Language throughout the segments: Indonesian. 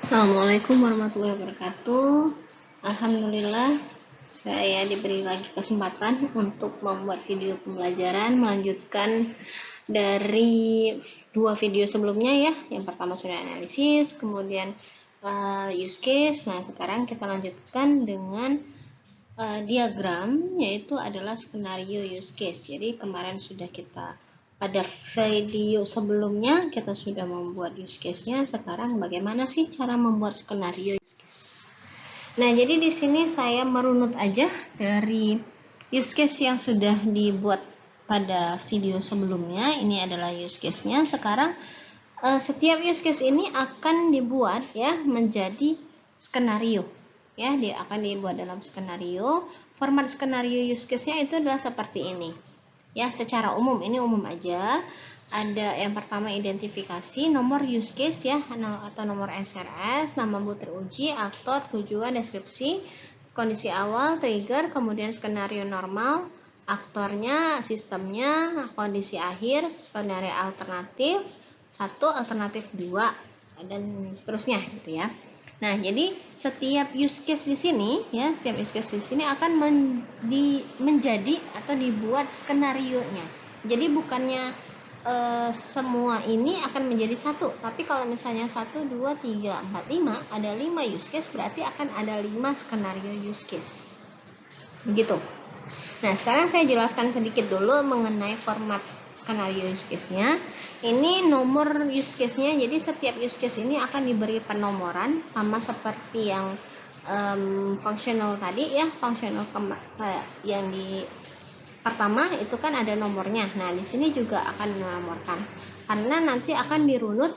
Assalamualaikum warahmatullahi wabarakatuh. Alhamdulillah, saya diberi lagi kesempatan untuk membuat video pembelajaran melanjutkan dari dua video sebelumnya ya. Yang pertama sudah analisis, kemudian use case. Nah, sekarang kita lanjutkan dengan diagram, yaitu adalah skenario use case. Jadi kemarin sudah kita pada video sebelumnya kita sudah membuat use case-nya. Sekarang bagaimana sih cara membuat skenario use case? Nah, jadi di sini saya merunut aja dari use case yang sudah dibuat pada video sebelumnya. Ini adalah use case-nya. Sekarang setiap use case ini akan dibuat ya menjadi skenario. Ya, dia akan dibuat dalam skenario. Format skenario use case-nya itu adalah seperti ini. Ya, secara umum, ini umum aja. Ada yang pertama identifikasi, nomor use case ya, atau nomor SRS, nama butir uji, aktor, tujuan, deskripsi, kondisi awal, trigger, kemudian skenario normal, aktornya, sistemnya, kondisi akhir, skenario alternatif, 1, alternatif 2, dan seterusnya gitu ya. Nah, jadi setiap use case di sini ya, setiap use case di sini akan menjadi atau dibuat skenario-nya. Jadi bukannya semua ini akan menjadi satu, tapi kalau misalnya 1, 2, 3, 4, 5, ada 5 use case, berarti akan ada 5 skenario use case. Begitu. Nah, sekarang saya jelaskan sedikit dulu mengenai format skenario use case-nya. Ini nomor use case-nya, jadi setiap use case ini akan diberi penomoran sama seperti yang functional tadi ya, functional yang di pertama itu kan ada nomornya. Nah, di sini juga akan menomorkan karena nanti akan dirunut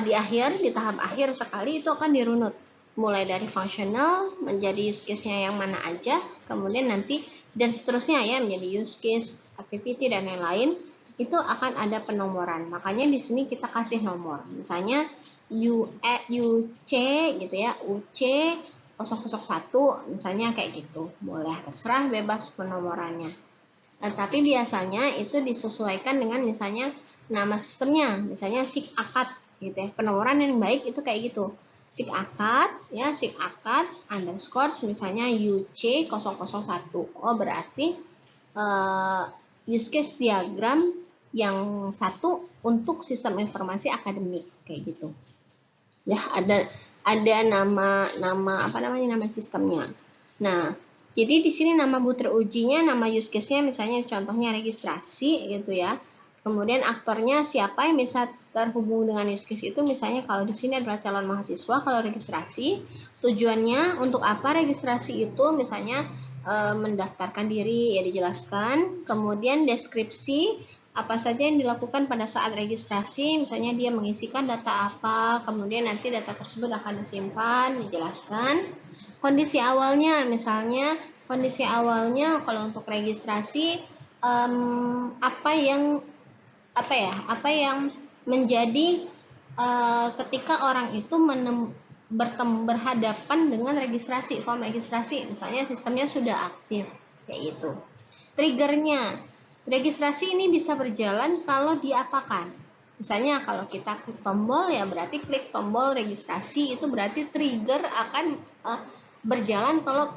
di akhir, di tahap akhir sekali itu akan dirunut mulai dari functional menjadi use case-nya yang mana aja, kemudian nanti dan seterusnya ya menjadi use case, activity dan lain-lain. Itu akan ada penomoran. Makanya di sini kita kasih nomor. Misalnya UC gitu ya, UC 001 misalnya kayak gitu. Boleh terserah bebas penomorannya. Nah, tapi biasanya itu disesuaikan dengan misalnya nama sistemnya, misalnya SIG akad gitu ya. Penomoran yang baik itu kayak gitu. SIG akad ya, SIG akad underscore misalnya UC 001. Oh, berarti use case diagram yang satu untuk sistem informasi akademik kayak gitu. Ya, ada nama nama sistemnya. Nah, jadi di sini nama butir ujinya, nama use case-nya misalnya contohnya registrasi gitu ya. Kemudian aktornya siapa yang bisa terhubung dengan use case itu, misalnya kalau di sini adalah calon mahasiswa, kalau registrasi tujuannya untuk apa registrasi itu, misalnya mendaftarkan diri ya dijelaskan. Kemudian deskripsi apa saja yang dilakukan pada saat registrasi, misalnya dia mengisikan data apa, kemudian nanti data tersebut akan disimpan, dijelaskan. Kondisi awalnya, misalnya kondisi awalnya kalau untuk registrasi apa yang menjadi ketika orang itu berhadapan dengan registrasi, form registrasi, misalnya sistemnya sudah aktif kayak gitu. Triggernya, registrasi ini bisa berjalan kalau diapakan. Misalnya kalau kita klik tombol ya berarti klik tombol registrasi, itu berarti trigger akan berjalan kalau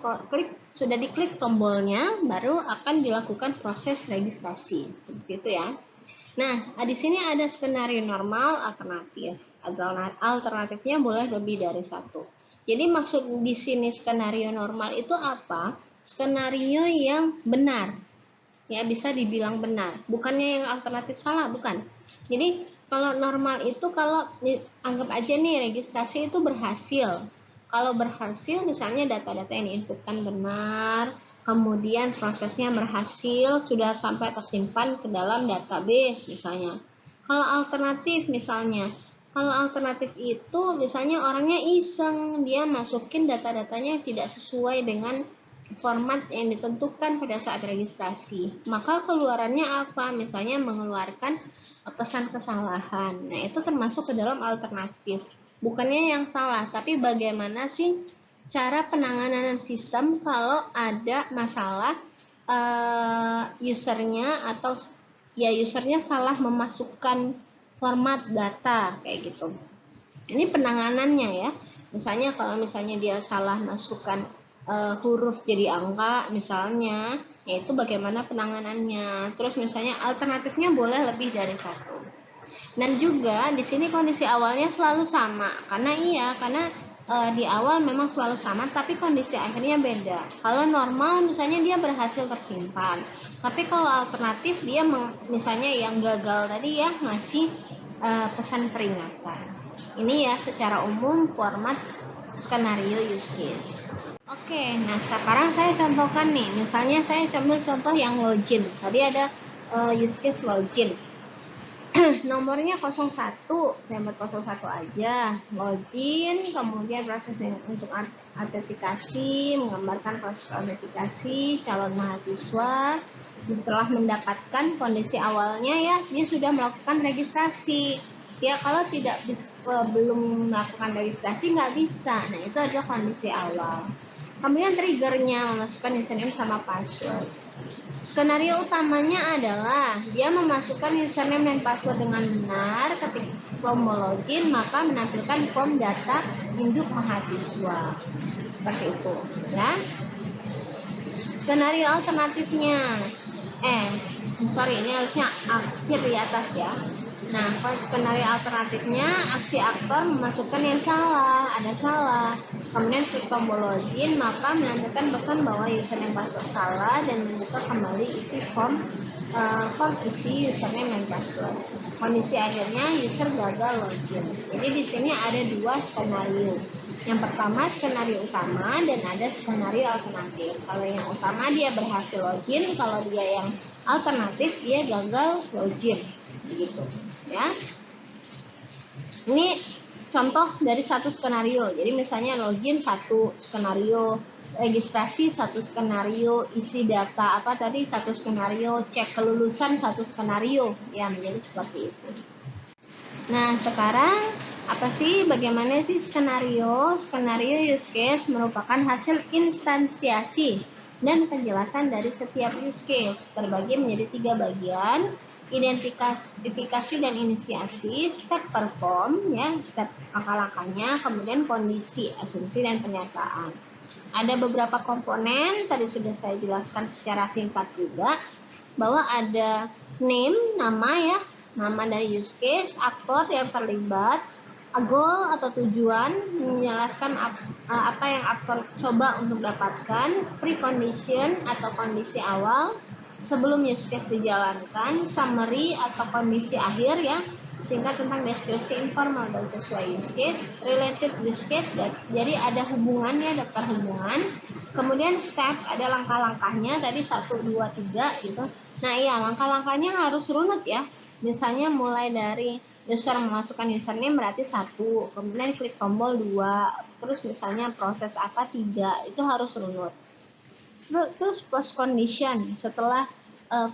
sudah diklik tombolnya baru akan dilakukan proses registrasi. Seperti itu ya. Nah, di sini ada skenario normal, alternatif. Alternatifnya boleh lebih dari satu. Jadi maksud di sini skenario normal itu apa? Skenario yang benar. Ya, bisa dibilang benar. Bukannya yang alternatif salah, bukan. Jadi kalau normal itu kalau anggap aja nih registrasi itu berhasil. Kalau berhasil misalnya data-data yang diinputkan benar, kemudian prosesnya berhasil, sudah sampai tersimpan ke dalam database misalnya. Kalau alternatif misalnya, kalau alternatif itu misalnya orangnya iseng, dia masukin data-datanya tidak sesuai dengan format yang ditentukan pada saat registrasi. Maka keluarannya apa? Misalnya mengeluarkan pesan kesalahan. Nah, itu termasuk ke dalam alternatif. Bukannya yang salah, tapi bagaimana sih cara penanganan sistem kalau ada masalah usernya atau ya usernya salah memasukkan format data kayak gitu. Ini penanganannya ya. Misalnya kalau misalnya dia salah masukkan huruf jadi angka misalnya, yaitu bagaimana penanganannya. Terus misalnya alternatifnya boleh lebih dari satu. Dan juga di sini kondisi awalnya selalu sama, karena di awal memang selalu sama, tapi kondisi akhirnya beda. Kalau normal misalnya dia berhasil tersimpan, tapi kalau alternatif dia misalnya yang gagal tadi ya ngasih pesan peringatan. Ini ya secara umum format skenario use case. Oke, nah sekarang saya contohkan nih, misalnya saya ambil contoh yang login. Tadi ada use case login. Nomornya 01, saya buat 01 aja, login, kemudian proses untuk autentikasi, menggambarkan proses autentikasi calon mahasiswa. Setelah mendapatkan kondisi awalnya ya, dia sudah melakukan registrasi. Ya kalau belum melakukan registrasi nggak bisa. Nah itu adalah kondisi awal. Kemudian triggernya memasukkan username sama password. Skenario utamanya adalah dia memasukkan username dan password dengan benar. Ketika tombol login maka menampilkan form data induk mahasiswa. Seperti itu, ya. Skenario alternatifnya, ini harusnya akhir di atas ya. Nah, skenario alternatifnya aksi aktor memasukkan yang salah, ada salah. Kemudian klik tombol login maka menampilkan pesan bahwa username password salah dan membuka kembali isi form isi username dan password. Kondisi akhirnya user gagal login. Jadi di sini ada dua skenario. Yang pertama skenario utama dan ada skenario alternatif. Kalau yang utama dia berhasil login, kalau dia yang alternatif dia gagal login, begitu ya. Ini contoh dari satu skenario. Jadi misalnya login satu skenario, registrasi satu skenario, isi data apa tadi satu skenario, cek kelulusan satu skenario, ya menjadi seperti itu. Nah sekarang apa sih, bagaimana sih skenario? Skenario use case merupakan hasil instansiasi dan penjelasan dari setiap use case, terbagi menjadi 3 bagian: identifikasi dan inisiasi, step perform ya, step langkah-langkahnya, kemudian kondisi, asumsi dan pernyataan. Ada beberapa komponen, tadi sudah saya jelaskan secara singkat juga, bahwa ada name, nama ya, nama dari use case, aktor yang terlibat, goal atau tujuan, menjelaskan apa yang aktor coba untuk dapatkan, precondition atau kondisi awal sebelum use case dijalankan, summary atau kondisi akhir ya, singkat tentang deskripsi informal dan sesuai use case, related use case, jadi ada hubungannya, daftar hubungan. Kemudian step, ada langkah-langkahnya tadi 1, 2, 3 gitu. Nah iya, langkah-langkahnya harus runut ya. Misalnya mulai dari user memasukkan username berarti 1, kemudian klik tombol 2, terus misalnya proses apa 3, itu harus runut. Terus post condition, setelah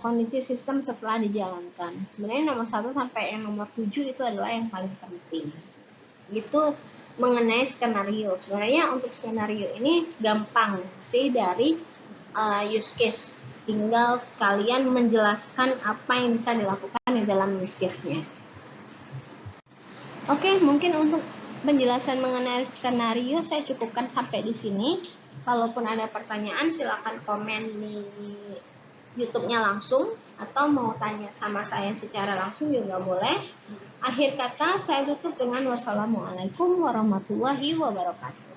kondisi sistem setelah dijalankan. Sebenarnya nomor 1 sampai yang nomor 7 itu adalah yang paling penting. Itu mengenai skenario. Sebenarnya untuk skenario ini gampang sih dari use case. Tinggal kalian menjelaskan apa yang bisa dilakukan di dalam use case-nya. Oke, mungkin untuk penjelasan mengenai skenario saya cukupkan sampai di sini. Kalaupun ada pertanyaan silakan komen di YouTube-nya langsung atau mau tanya sama saya secara langsung juga boleh. Akhir kata saya tutup dengan wassalamualaikum warahmatullahi wabarakatuh.